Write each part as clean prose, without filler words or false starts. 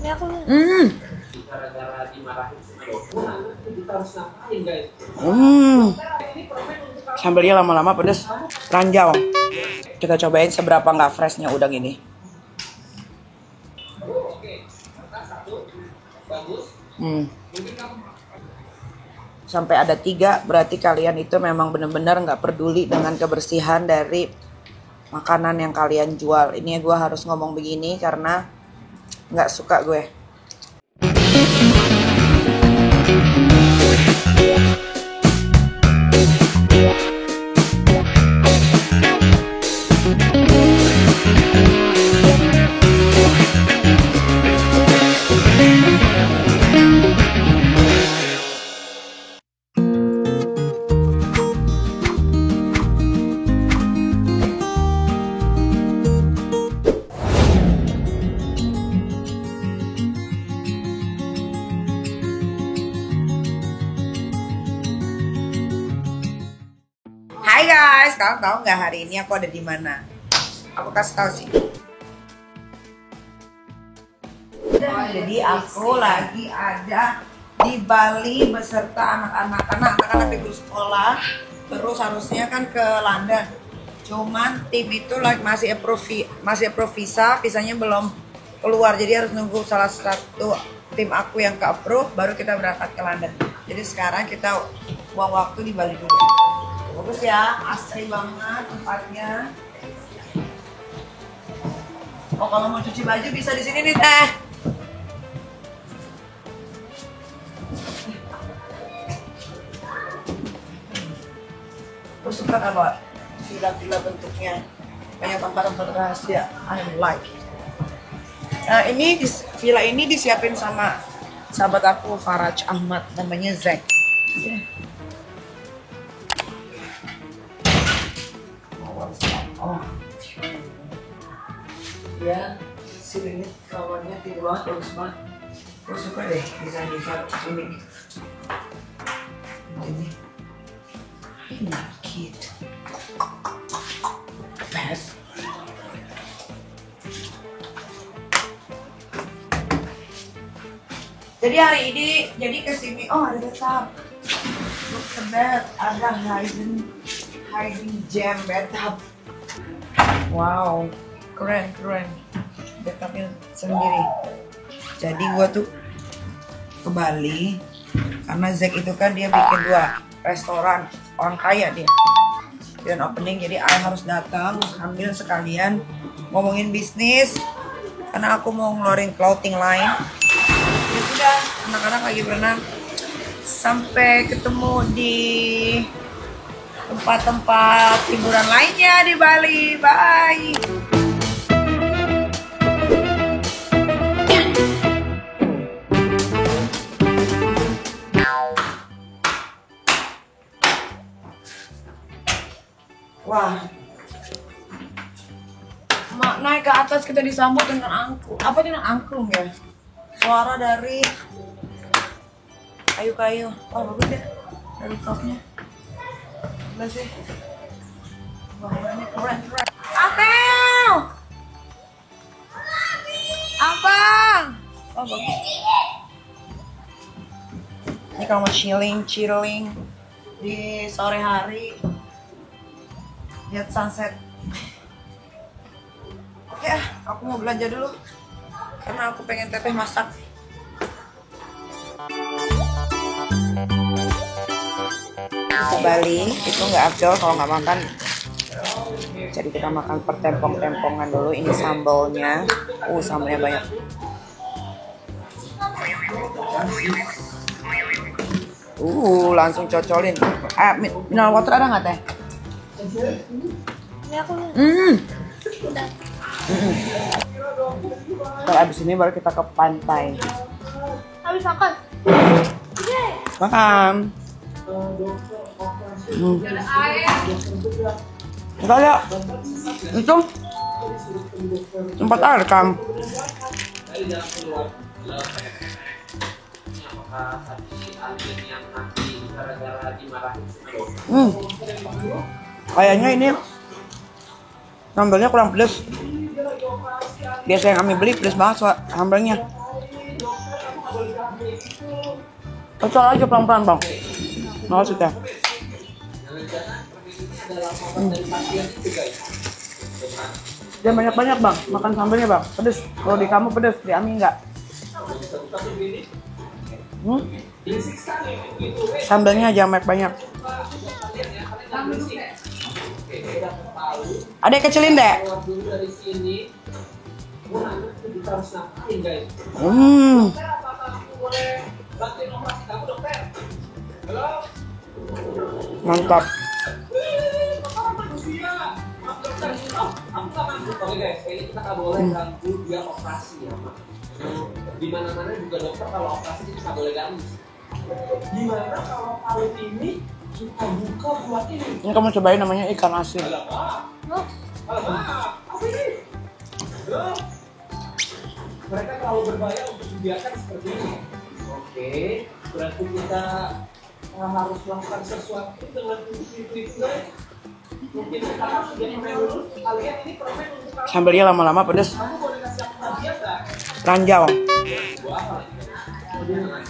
Hmm. Sambalnya lama-lama pedes, ranjau. Kita cobain seberapa nggak freshnya udang ini. Sampai ada 3, berarti kalian itu memang benar-benar nggak peduli dengan kebersihan dari makanan yang kalian jual. Ini gue harus ngomong begini karena nggak suka gue. Hai guys, kalian tahu nggak hari ini aku ada di mana? Aku kasih tahu sih. Jadi aku lagi ada di Bali beserta anak-anak libur sekolah. Terus harusnya kan ke London. Cuman tim itu masih approve visanya belum keluar. Jadi harus nunggu salah satu tim aku yang ke approve baru kita berangkat ke London. Jadi sekarang kita buang waktu di Bali dulu. Bagus ya, asri banget tempatnya. Oh, kalau mau cuci baju bisa di sini nih teh. Aku suka kalau villa-villa bentuknya banyak tempat-tempat rahasia. I like. Nah, villa ini disiapin sama sahabat aku Faraj Ahmad, namanya Zack. Oh, ya, sini kawannya di luar bagus banget. Aku suka deh desain ini. Ini cute. Best. Jadi hari ini kesini. Oh, ada bathtub. Look at that, ada hiding gem bathtub. Wow, keren. Bathtubnya sendiri. Jadi gua tuh ke Bali karena Zack itu kan dia bikin 2 restoran, orang kaya dia. Dan opening, jadi I harus datang ambil sekalian ngomongin bisnis karena aku mau ngeluarin clothing line. Ya sudah, anak-anak lagi berenang. Sampai ketemu di tempat-tempat hiburan lainnya di Bali. Bye. Wah. Naik ke atas kita disambut dengan angklung. Apa itu angklung ya? Suara dari kayu-kayu. Oh, bagus deh. Dari topnya. Lihat sih. Bangunannya keren. Apel! Abang! Oh, bagus. Ini kalau mau chilling di sore hari. Lihat sunset. Oke, aku mau belanja dulu. Karena aku pengen teteh masak. Ke Bali itu nggak afdol kalau nggak makan. Jadi kita makan per tempong-tempongan dulu. Ini sambalnya. Sambalnya banyak. Langsung cocolin. Mineral water ada nggak teh? Ini aku nih. Udah. Kalau abis ini baru kita ke pantai. Habis makan. Makan. Enggak ada. Itu tempat air kan. Kayaknya ini sambalnya kurang pedas. Biasa yang kami beli pedas banget sambalnya. Kocok aja pelan-pelan bang. Makasih teh. Jangan banyak-banyak bang, makan sambalnya bang. Pedes. Kalau di kamu pedes, di Ami enggak. Sambalnya jangan banyak. Adek kecilin deh. Mantap. Oke guys, ini kita nggak boleh ganggu dia operasi ya. Di mana-mana juga dokter kalau operasi itu nggak boleh ganggu. Gimana kalau palu ini kita buka buat ini? Ini kamu cobain namanya ikan asin. Apa ini? Mereka terlalu berbahaya untuk dibiarkan seperti ini. Oke, berarti kita harus melakukan sesuatu dengan itu guys. Mungkin kita harus jadi permen dulu. Kalian ini permen untuk kamu. Sambalnya lama-lama pedes. Kamu boleh kasih aku hadiah nggak? Ranjau. Buah apa lagi?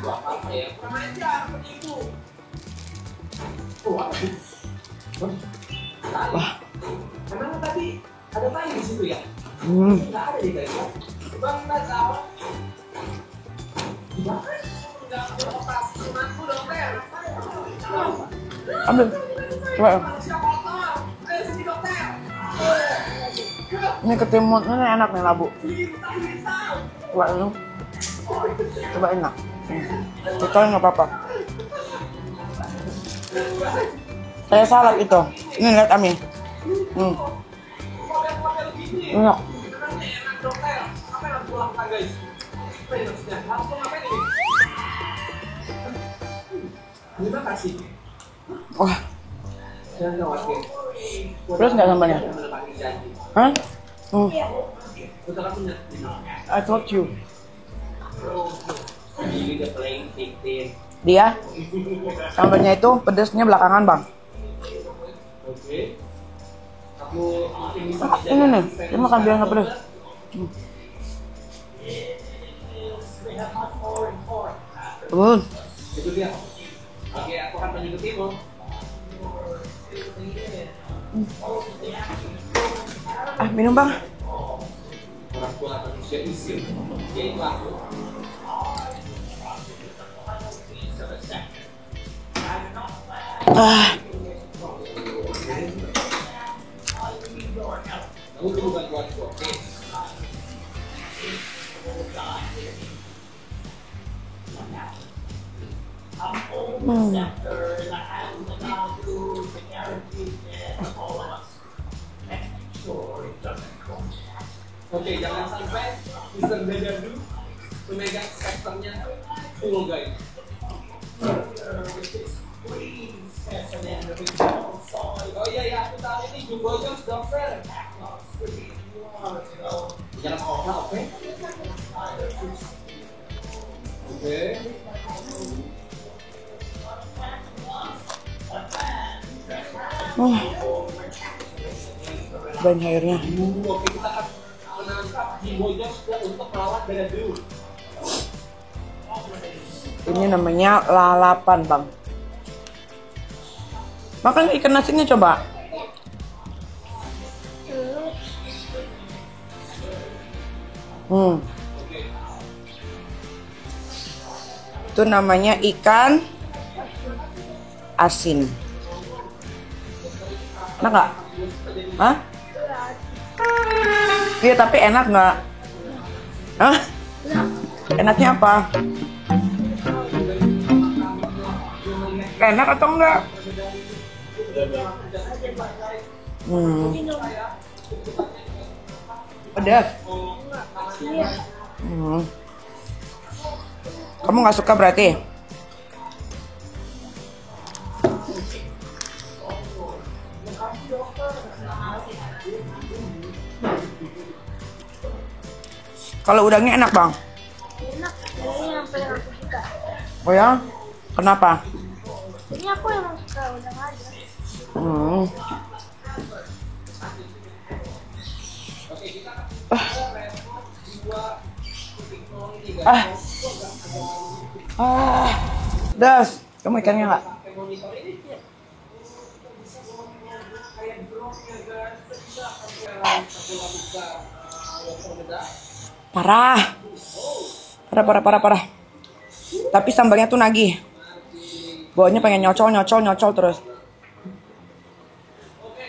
Buah apa ya? Permen aja seperti itu. Oh, apa sih? Wah. Emang tadi ada tali di situ ya? Nggak ada di guys. Bang, nggak tahu. Gimana? Nggak beroperasi sunatku dokter. Ambil. Coba. Ini ketimut, ini enak nih labu. Coba ini. Coba enak. Kita nggak apa-apa. Saya salad itu. Ini lihat Ami. Enak. Terima kasih. Wah, Jangan khawatir. terus nggak sambalnya? Hah? Betul aku nggak? I told you. Ini udah playing victim. Dia sambalnya itu pedesnya belakangan bang. Oke. Aku mungkin bisa Ini nih, dia makan biar nggak pedes. Itu dia. Oke, aku akan mengikutimu. Minum bang. Orang tua manusia miskin, yaitu aku. Kamu tunggu bantuanku, oke? Oke, jangan sampai Mr. Dadadu memegang sektornya full guys. Oh iya, aku tahu ini Jumbo Jones dokter. Jangan kotor, oke? Oke. Banyak airnya. Oke, kita akan menangkap Jumbo Jones untuk melawan Dadadu. Ini namanya lalapan bang. Makan ikan asinnya coba. Itu namanya ikan asin. Enak nggak? Hah? Iya tapi enak nggak? Hah? Enaknya apa? Enak atau enggak? Pedas. Kamu nggak suka berarti? Kalau udangnya enak bang? Enak, ini yang paling aku suka. Oh ya? Kenapa? Ini aku emang suka udang aja. Das, kamu ikannya nggak? Pakai monitor ini ya. Bisa kayak drone ya guys. Bisa pakai bola buka wafer bedah. Parah. Parah. Tapi sambalnya tuh nagih. Bawahnya pengen nyocol terus. Oke,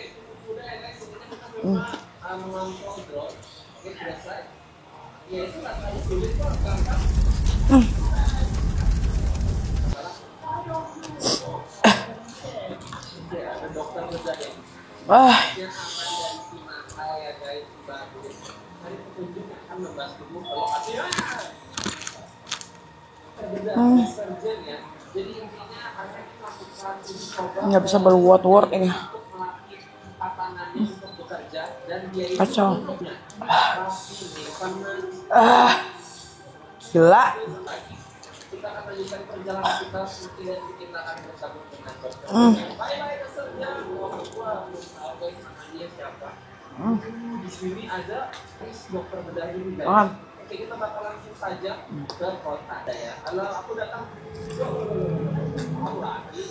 udah ya guys, ini kita memang mengontrol drone. Oke, selesai. Ya itu nggak terlalu sulit kok, gampang. Ya, ada dokter bedah ya. Wah, Yang aman dan si mahal ya guys, bagus. Hari petunjuk akan membantumu kalau hasilnya berbeda surgeon ya. Jadi intinya akan melakukan uji coba nggak bisa berword ini. untuk melatih tangannya untuk bekerja dan dia itu Kacau. punya tapi movement Gila. kita akan lanjutkan perjalanan kita seperti yang kita akan bersambung dengan dokter. Bye bye dokternya. Wah, belum tahu guys namanya siapa. Di sini ada dokter bedah ini guys. Oke, kita bakal langsung saja ke kota ada ya. Kalau aku datang, aku lagi.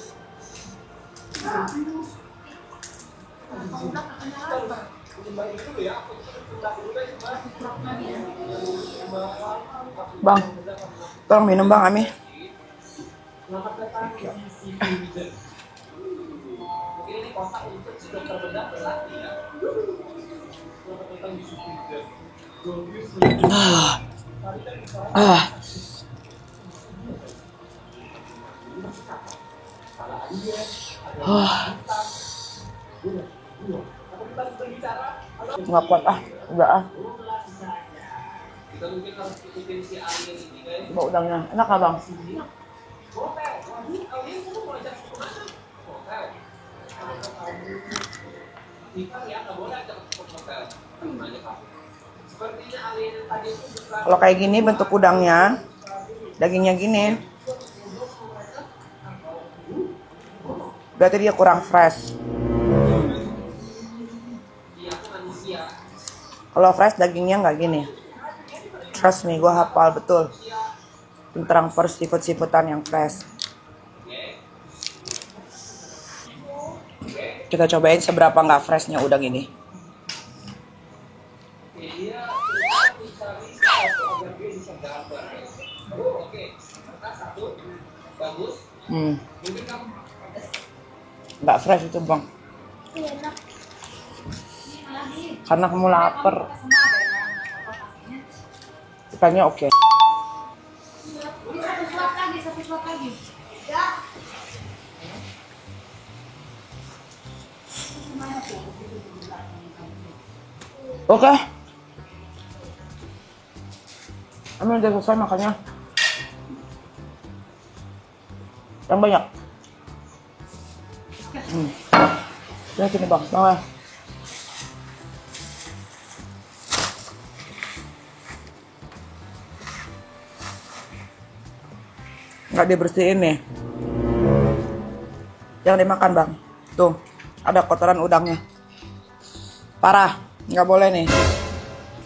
Kembali dulu ya. Aku pindah dulu guys. Bang, tolong minum bang, Ami. Selamat datang di City Vision. Mungkin ini kota untuk si dokter bedah berlatih ya. Selamat datang di City Vision. Nggak kuat udah Kita mungkin harus ikutin si alien ini guys. Coba udangnya, enak nggak bang? Hotel, alien kamu mau ajak ke mana? Hotel. Kita ya nggak boleh ajak ke hotel. Gimana kamu? Sepertinya alien yang tadi itu Kalau kayak gini bentuk udangnya, dagingnya gini, berarti dia kurang fresh. Kalau fresh dagingnya nggak gini. Trust me, gue hafal betul tentang seafood-seafoodan yang fresh. Kita cobain seberapa nggak freshnya udang ini. Nggak fresh itu bang. Enak. Karena kamu lapar. Ikannya oke. Satu slot lagi. Ya. Oke. Kamu udah selesai makannya. Yang banyak. Ya sini bang, bang. Nggak dibersihin nih. Jangan dimakan bang. Tuh, ada kotoran udangnya. Parah, nggak boleh nih.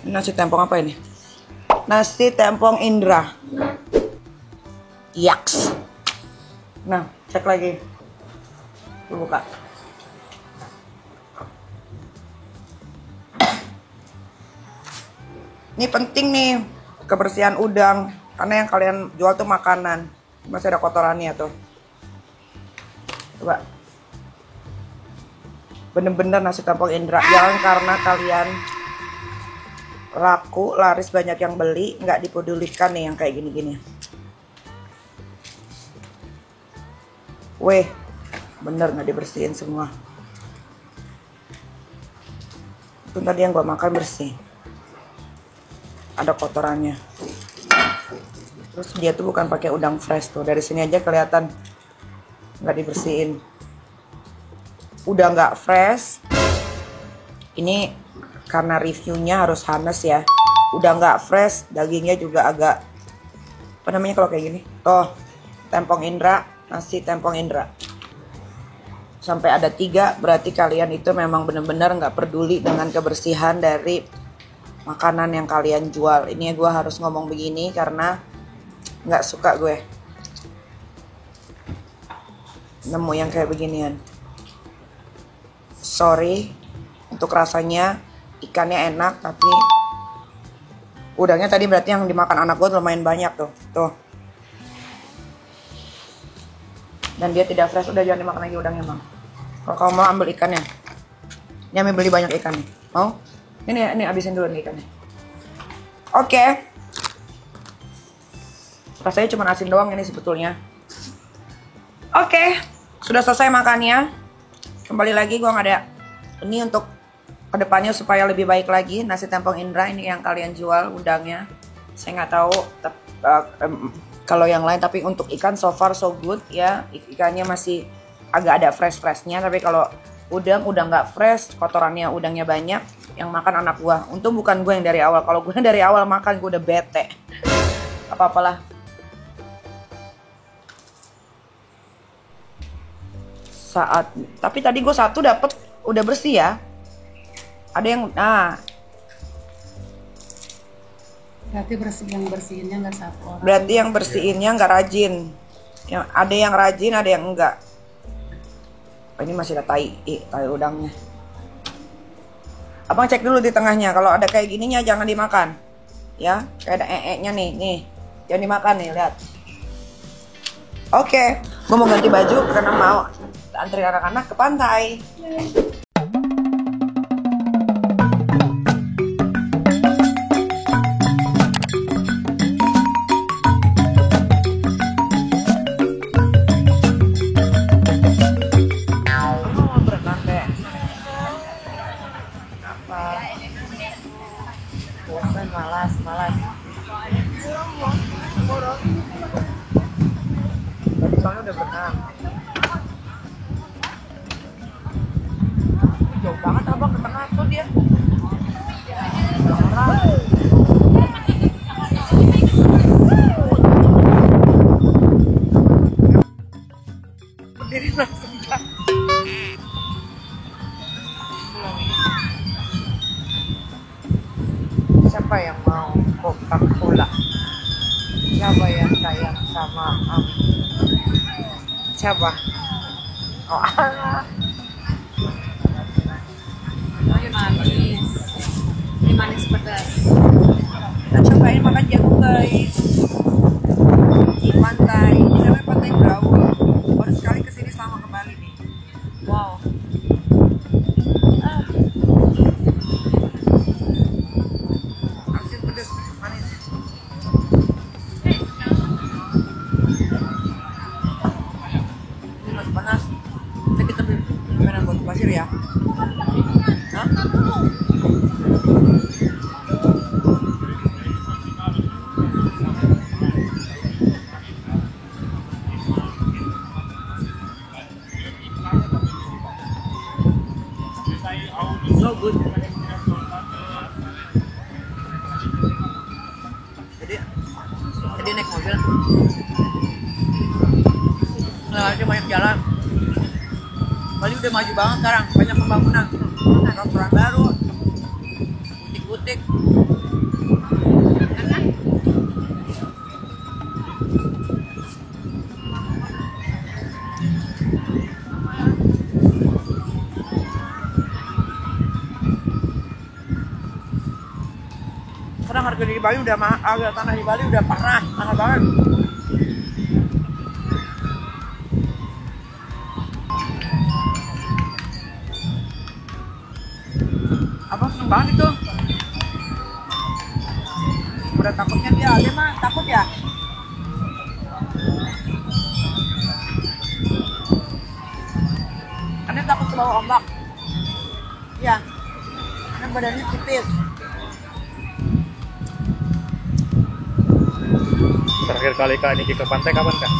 Ini nasi tempong apa ini? Nasi tempong Indra. Yaks. Nah, cek lagi. Tuh, buka. Ini penting nih, kebersihan udang. Karena yang kalian jual tuh makanan. Masih ada kotorannya tuh. Coba. Bener-bener nasi tempong Indra. Jangan karena kalian laku, laris banyak yang beli, nggak dipedulikan nih yang kayak gini-gini. Weh, bener nggak dibersihin semua. Itu tadi yang gua makan bersih. Ada kotorannya. Terus dia tuh bukan pakai udang fresh tuh. Dari sini aja kelihatan nggak dibersihin. Udah nggak fresh. Ini karena reviewnya harus hanes ya. Udah nggak fresh, dagingnya juga agak apa namanya kalau kayak gini. Tuh, tempong Indra, nasi tempong Indra. Sampai ada 3, berarti kalian itu memang benar-benar nggak peduli dengan kebersihan dari makanan yang kalian jual. Ini gue harus ngomong begini karena nggak suka gue. nemu yang kayak beginian. Sorry untuk rasanya, ikannya enak tapi udangnya tadi berarti yang dimakan anak gue lumayan banyak tuh. Tuh. Dan dia tidak fresh, udah jangan dimakan lagi udangnya, Bang. Kalau kamu mau ambil ikannya. Ini Ami beli banyak ikan nih. Mau? Ini habisin dulu nih ikannya. Oke. Rasanya cuma asin doang ini sebetulnya. Oke. Sudah selesai makannya. Kembali lagi gua nggak ada. Ini untuk kedepannya supaya lebih baik lagi. Nasi tempong Indra ini yang kalian jual udangnya. Saya nggak tahu kalau yang lain, tapi untuk ikan so far so good ya. Ikannya masih agak ada fresh-freshnya, tapi kalau udang udah nggak fresh, kotorannya udangnya banyak, yang makan anak gua. Untung bukan gue yang dari awal. Kalau gue dari awal makan gue udah bete. Apa-apalah. Tapi tadi gue satu dapet udah bersih ya. Ada yang Berarti yang bersihinnya nggak satu orang. berarti yang bersihinnya nggak rajin. Yang ada yang rajin, ada yang enggak. Ini masih ada tai udangnya. Abang cek dulu di tengahnya. Kalau ada kayak gininya jangan dimakan. Ya, kayak ada nya nih. Jangan dimakan nih, lihat. Oke, gue mau ganti baju karena mau antri anak-anak ke pantai. Malas. Tadi soalnya udah berenang. Jauh banget abang ke tengah tuh dia. Berdiri langsung. Siapa yang mau Coca-Cola? Siapa yang sayang sama Ami? Siapa? Oh, Ini manis pedas. kita cobain makan jagung guys di pantai. Ini namanya Pantai Brau. Baru sekali kesini selama ke Bali nih. Wow. Asin pedas manis. Ini masih panas. Nanti kita beli mainan batu pasir ya. Hah? So good. Jadi naik mobil. Nggak banyak jalan. Bali udah maju banget sekarang, banyak pembangunan, restoran baru, butik-butik. Sekarang harga di Bali udah harga tanah di Bali udah parah, mahal banget. Abang seneng banget itu. Udah takutnya dia mah takut ya. Karena takut ke bawah ombak. Iya. Karena badannya tipis. Terakhir kali Kak Niki ke pantai kapan Kak?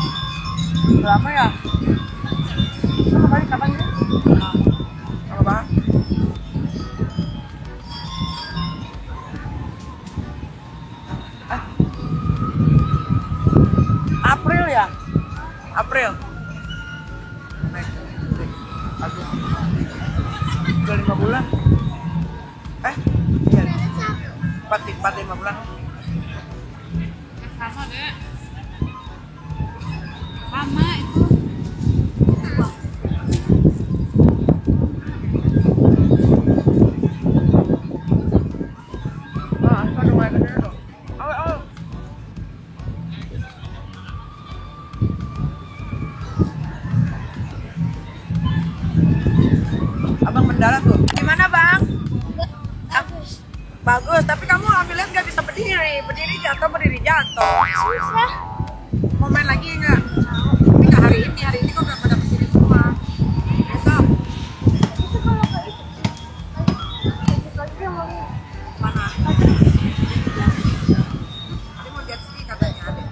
Berapa ya? Sama kali kapan ini? Lama banget. April ya? April. Agus. Udah 5 bulan. Iya. 4-5 bulan. Sama deh. Sama itu. Abang mendarat tuh. Gimana bang? Bagus. Bagus, tapi kamu ambilnya nggak bisa berdiri. Berdiri jatuh, berdiri jatuh. Susah. Mau main lagi nggak? Tapi nggak hari ini kok nggak pada kesini semua. Besok Bisa kalau kayak itu. Pagi mau mana? Tadi mau jet ski katanya ada.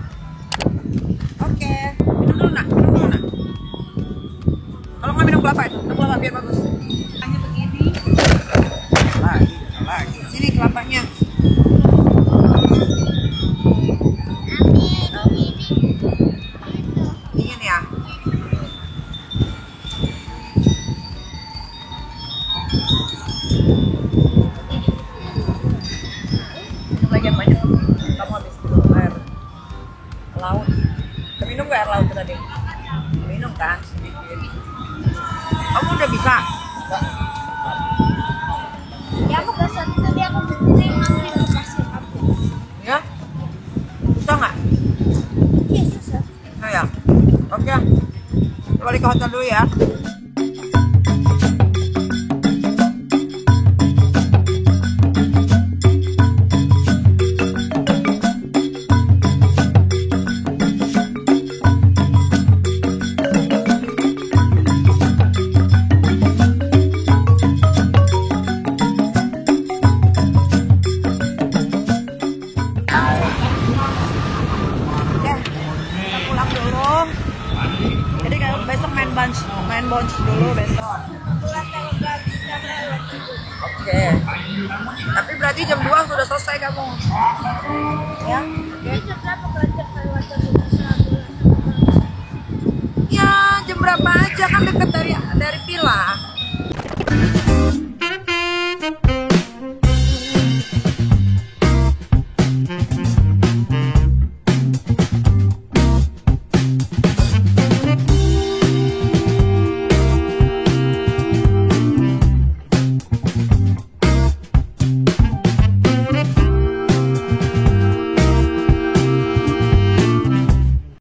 Oke, minum dulu nak, minum dulu nak. Kalau nggak minum kelapa itu, minum kelapa biar bagus. Hanya begini. Lagi. Sini kelapanya. Dingin ya. Minum lagi yang banyak. Kamu habis minum air laut. Minum nggak air laut tadi? Minum kan sedikit. Kamu udah bisa? Ya aku besar tadi aku berdiri ngambil kasih aku. Ya? Bisa nggak? Iya susah. Nah ya. Oke. Balik ke hotel dulu ya. Oke, kita pulang dulu. Jadi kalau besok main bunch dulu besok. Oke. Tapi berarti jam 2 sudah selesai kamu. Ya? Ini jam berapa belajar kalau wajar kita Ya, jam berapa aja kan deket dari villa.